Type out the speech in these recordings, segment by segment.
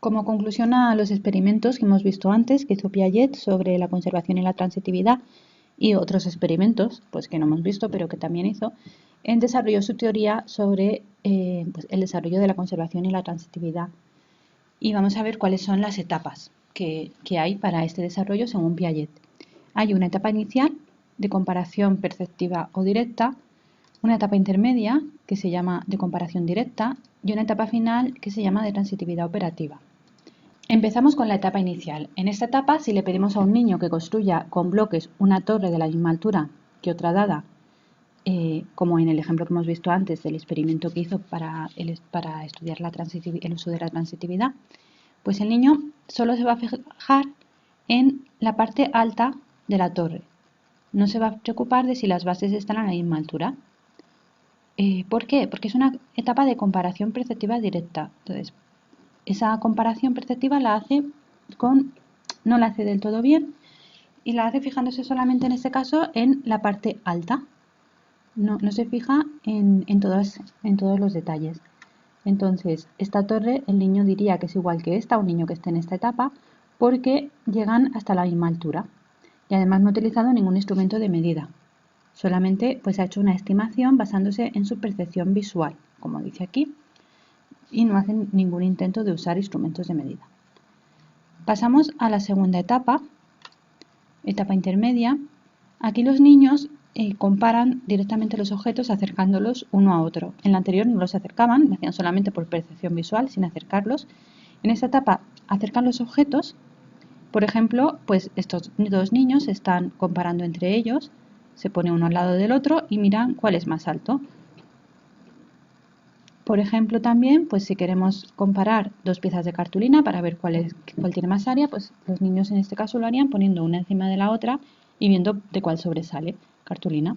Como conclusión a los experimentos que hemos visto antes que hizo Piaget sobre la conservación y la transitividad y otros experimentos pues que no hemos visto pero que también hizo, desarrolló su teoría sobre pues, el desarrollo de la conservación y la transitividad. Y vamos a ver cuáles son las etapas que hay para este desarrollo según Piaget. Hay una etapa inicial de comparación perceptiva o directa, una etapa intermedia que se llama de comparación directa y una etapa final que se llama de transitividad operativa. Empezamos con la etapa inicial. En esta etapa, si le pedimos a un niño que construya con bloques una torre de la misma altura que otra dada, como en el ejemplo que hemos visto antes del experimento que hizo para estudiar el uso de la transitividad, pues el niño solo se va a fijar en la parte alta de la torre. No se va a preocupar de si las bases están a la misma altura. ¿Por qué? Porque es una etapa de comparación perceptiva directa. Entonces, esa comparación perceptiva no la hace del todo bien y la hace fijándose solamente en este caso en la parte alta. No se fija en todos los detalles. Entonces, esta torre el niño diría que es igual que esta, un niño que esté en esta etapa, porque llegan hasta la misma altura. Y además no ha utilizado ningún instrumento de medida. Solamente pues ha hecho una estimación basándose en su percepción visual, como dice aquí, y no hacen ningún intento de usar instrumentos de medida. Pasamos a la segunda etapa intermedia. Aquí los niños comparan directamente los objetos acercándolos uno a otro. En la anterior no los acercaban, lo hacían solamente por percepción visual, sin acercarlos. En esta etapa acercan los objetos. Por ejemplo, pues estos dos niños están comparando entre ellos, se pone uno al lado del otro y miran cuál es más alto. Por ejemplo, también, pues si queremos comparar dos piezas de cartulina para ver cuál tiene más área, pues los niños en este caso lo harían poniendo una encima de la otra y viendo de cuál sobresale cartulina.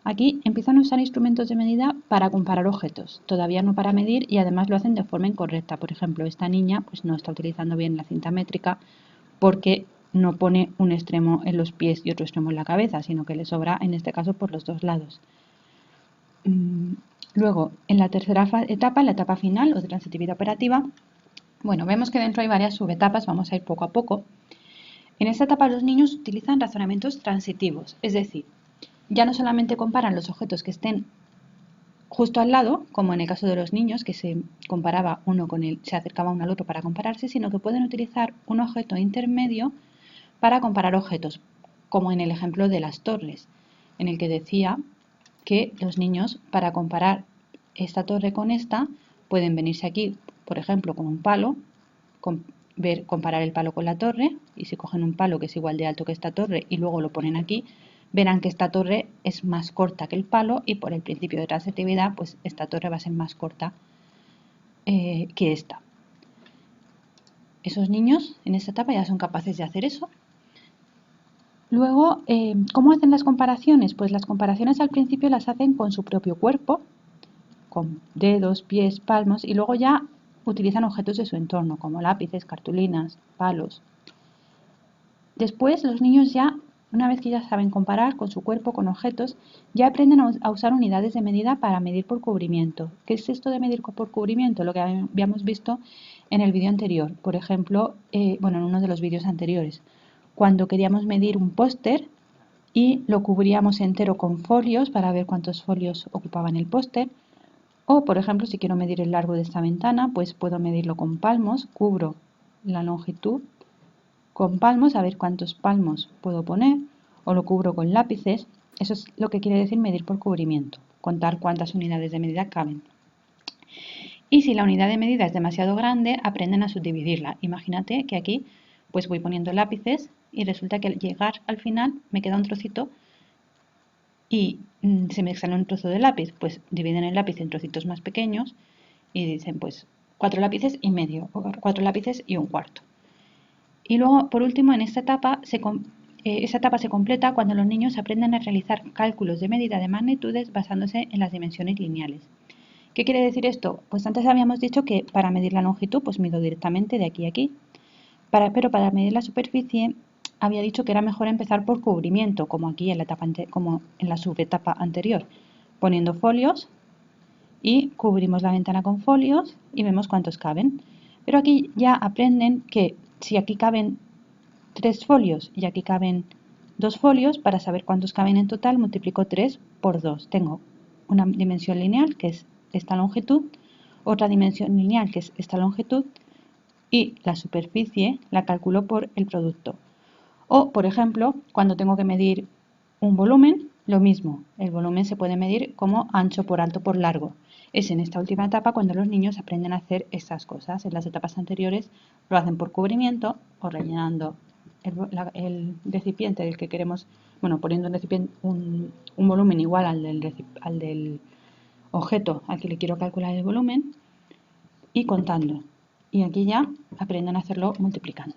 Aquí empiezan a usar instrumentos de medida para comparar objetos, todavía no para medir y además lo hacen de forma incorrecta. Por ejemplo, esta niña pues no está utilizando bien la cinta métrica porque no pone un extremo en los pies y otro extremo en la cabeza, sino que le sobra en este caso por los dos lados. Luego, en la tercera etapa, la etapa final o de transitividad operativa, bueno, vemos que dentro hay varias subetapas, vamos a ir poco a poco. En esta etapa los niños utilizan razonamientos transitivos, es decir, ya no solamente comparan los objetos que estén justo al lado, como en el caso de los niños, que se acercaba uno al otro para compararse, sino que pueden utilizar un objeto intermedio para comparar objetos, como en el ejemplo de las torres, en el que decía que los niños, para comparar esta torre con esta, pueden venirse aquí, por ejemplo, con un palo, comparar el palo con la torre, y si cogen un palo que es igual de alto que esta torre y luego lo ponen aquí, verán que esta torre es más corta que el palo y por el principio de transitividad, pues esta torre va a ser más corta que esta. Esos niños en esta etapa ya son capaces de hacer eso. Luego, ¿cómo hacen las comparaciones? Pues las comparaciones al principio las hacen con su propio cuerpo, con dedos, pies, palmos, y luego ya utilizan objetos de su entorno, como lápices, cartulinas, palos. Después, los niños ya, una vez que ya saben comparar con su cuerpo, con objetos, ya aprenden a usar unidades de medida para medir por cubrimiento. ¿Qué es esto de medir por cubrimiento? Lo que habíamos visto en el vídeo anterior. Por ejemplo, en uno de los vídeos anteriores. Cuando queríamos medir un póster y lo cubríamos entero con folios para ver cuántos folios ocupaban el póster. O, por ejemplo, si quiero medir el largo de esta ventana, pues puedo medirlo con palmos, cubro la longitud con palmos, a ver cuántos palmos puedo poner, o lo cubro con lápices. Eso es lo que quiere decir medir por cubrimiento, contar cuántas unidades de medida caben. Y si la unidad de medida es demasiado grande, aprenden a subdividirla. Imagínate que aquí pues voy poniendo lápices y resulta que al llegar al final me queda un trocito y se me sale un trozo de lápiz, pues dividen el lápiz en trocitos más pequeños y dicen pues 4 lápices y medio o 4 lápices y un cuarto. Y luego, por último, en esta etapa esa etapa se completa cuando los niños aprenden a realizar cálculos de medida de magnitudes basándose en las dimensiones lineales. ¿Qué quiere decir esto? Pues antes habíamos dicho que para medir la longitud pues mido directamente de aquí a aquí, pero para medir la superficie había dicho que era mejor empezar por cubrimiento, como aquí como en la subetapa anterior, poniendo folios y cubrimos la ventana con folios y vemos cuántos caben. Pero aquí ya aprenden que si aquí caben 3 folios y aquí caben 2 folios, para saber cuántos caben en total, multiplico 3 por 2. Tengo una dimensión lineal, que es esta longitud, otra dimensión lineal, que es esta longitud, y la superficie la calculo por el producto. O, por ejemplo, cuando tengo que medir un volumen, lo mismo. El volumen se puede medir como ancho por alto por largo. Es en esta última etapa cuando los niños aprenden a hacer estas cosas. En las etapas anteriores lo hacen por cubrimiento o rellenando el recipiente del que queremos, bueno, poniendo un volumen igual al del objeto al que le quiero calcular el volumen y contando. Y aquí ya aprenden a hacerlo multiplicando.